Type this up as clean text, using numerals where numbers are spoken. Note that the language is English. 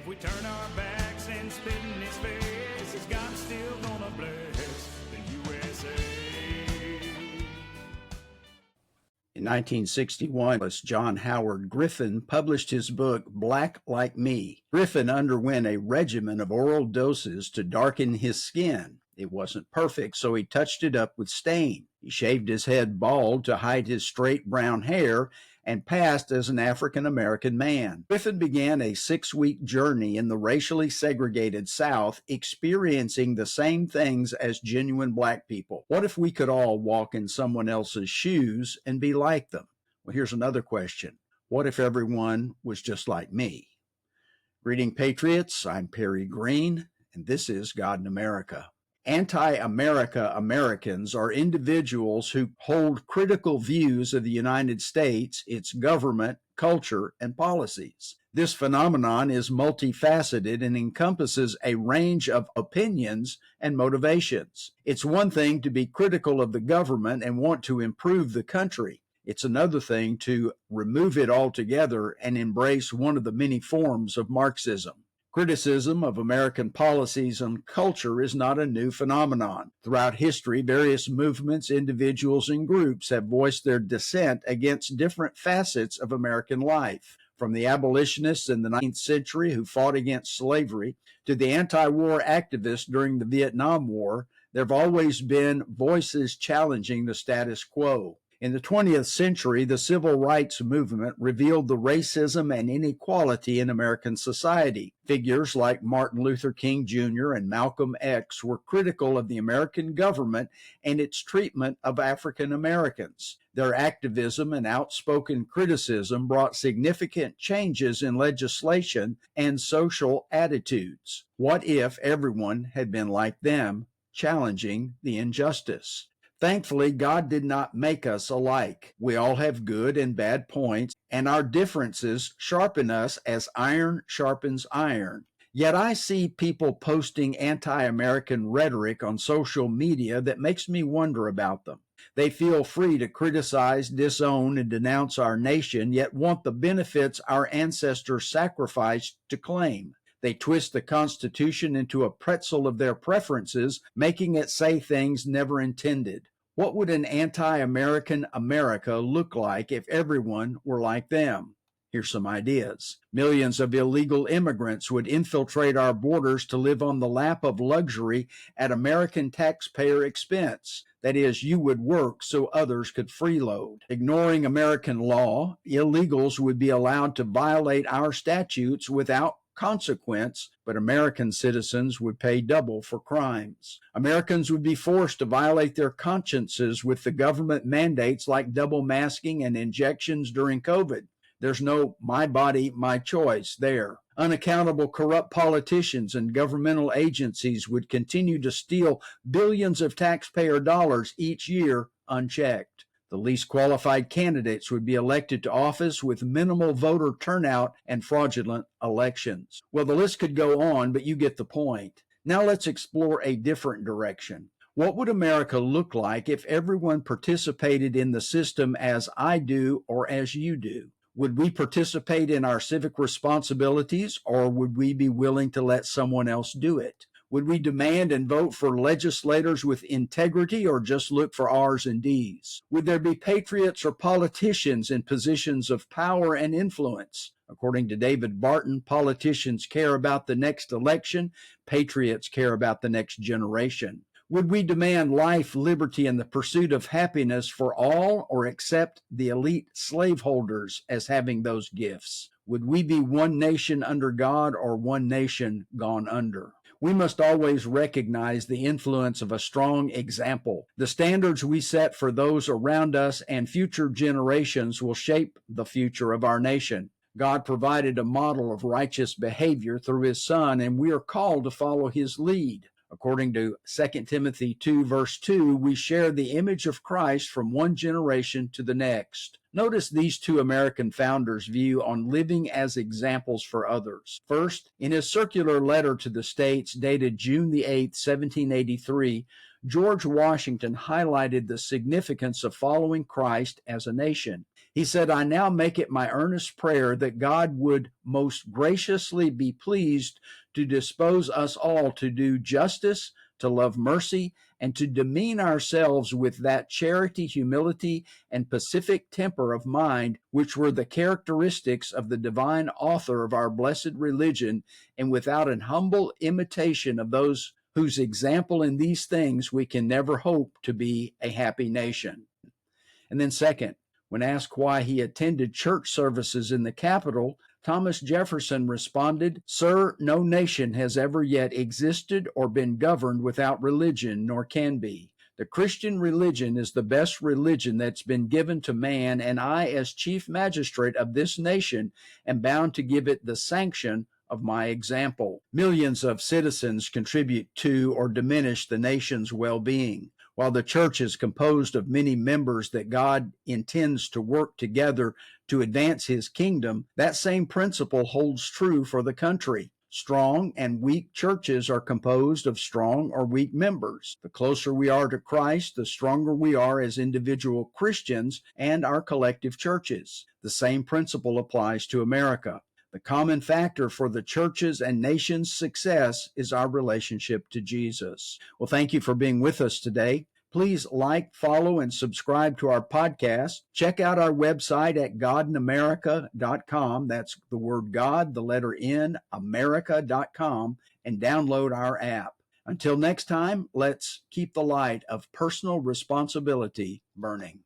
If we turn our backs and spit in his face, is God still gonna bless the USA? In 1961, John Howard Griffin published his book, Black Like Me. Griffin underwent a regimen of oral doses to darken his skin. It wasn't perfect, so he touched it up with stain. He shaved his head bald to hide his straight brown hair and passed as an African-American man. Griffin began a 6-week journey in the racially segregated South, experiencing the same things as genuine black people. What if we could all walk in someone else's shoes and be like them? Well, here's another question. What if everyone was just like me? Greeting, Patriots. I'm Perry Green, and this is God in America. Anti-America Americans are individuals who hold critical views of the United States, its government, culture, and policies. This phenomenon is multifaceted and encompasses a range of opinions and motivations. It's one thing to be critical of the government and want to improve the country. It's another thing to remove it altogether and embrace one of the many forms of Marxism. Criticism of American policies and culture is not a new phenomenon. Throughout history, various movements, individuals, and groups have voiced their dissent against different facets of American life. From the abolitionists in the 19th century who fought against slavery to the anti-war activists during the Vietnam War, there have always been voices challenging the status quo. In the 20th century, the civil rights movement revealed the racism and inequality in American society. Figures like Martin Luther King Jr. and Malcolm X were critical of the American government and its treatment of African Americans. Their activism and outspoken criticism brought significant changes in legislation and social attitudes. What if everyone had been like them, challenging the injustice? Thankfully, God did not make us alike. We all have good and bad points, and our differences sharpen us as iron sharpens iron. Yet I see people posting anti-American rhetoric on social media that makes me wonder about them. They feel free to criticize, disown, and denounce our nation, yet want the benefits our ancestors sacrificed to claim. They twist the Constitution into a pretzel of their preferences, making it say things never intended. What would an anti-American America look like if everyone were like them? Here's some ideas. Millions of illegal immigrants would infiltrate our borders to live on the lap of luxury at American taxpayer expense. That is, you would work so others could freeload. Ignoring American law, illegals would be allowed to violate our statutes without consequence, but American citizens would pay double for crimes. Americans would be forced to violate their consciences with the government mandates like double masking and injections during COVID. There's no my body, my choice there. Unaccountable corrupt politicians and governmental agencies would continue to steal billions of taxpayer dollars each year unchecked. The least qualified candidates would be elected to office with minimal voter turnout and fraudulent elections. Well, the list could go on, but you get the point. Now let's explore a different direction. What would America look like if everyone participated in the system as I do or as you do? Would we participate in our civic responsibilities, or would we be willing to let someone else do it? Would we demand and vote for legislators with integrity or just look for R's and D's? Would there be patriots or politicians in positions of power and influence? According to David Barton, politicians care about the next election, patriots care about the next generation. Would we demand life, liberty, and the pursuit of happiness for all, or accept the elite slaveholders as having those gifts? Would we be one nation under God or one nation gone under? We must always recognize the influence of a strong example. The standards we set for those around us and future generations will shape the future of our nation. God provided a model of righteous behavior through his Son, and we are called to follow his lead. According to 2 Timothy 2, verse 2, we share the image of Christ from one generation to the next. Notice these two American founders' view on living as examples for others. First, in his circular letter to the states dated June the 8th, 1783, George Washington highlighted the significance of following Christ as a nation. He said, I now make it my earnest prayer that God would most graciously be pleased to dispose us all to do justice, to love mercy, and to demean ourselves with that charity, humility, and pacific temper of mind which were the characteristics of the divine author of our blessed religion, and without an humble imitation of those whose example in these things we can never hope to be a happy nation. And then second, when asked why he attended church services in the Capitol, Thomas Jefferson responded, Sir, no nation has ever yet existed or been governed without religion, nor can be. The Christian religion is the best religion that's been given to man, and I, as chief magistrate of this nation, am bound to give it the sanction of my example. Millions of citizens contribute to or diminish the nation's well-being. While the church is composed of many members that God intends to work together to advance his kingdom, that same principle holds true for the country. Strong and weak churches are composed of strong or weak members. The closer we are to Christ, the stronger we are as individual Christians and our collective churches. The same principle applies to America. The common factor for the church's and nation's success is our relationship to Jesus. Well, thank you for being with us today. Please like, follow, and subscribe to our podcast. Check out our website at godinamerica.com. That's the word God, the letter N, America.com, and download our app. Until next time, let's keep the light of personal responsibility burning.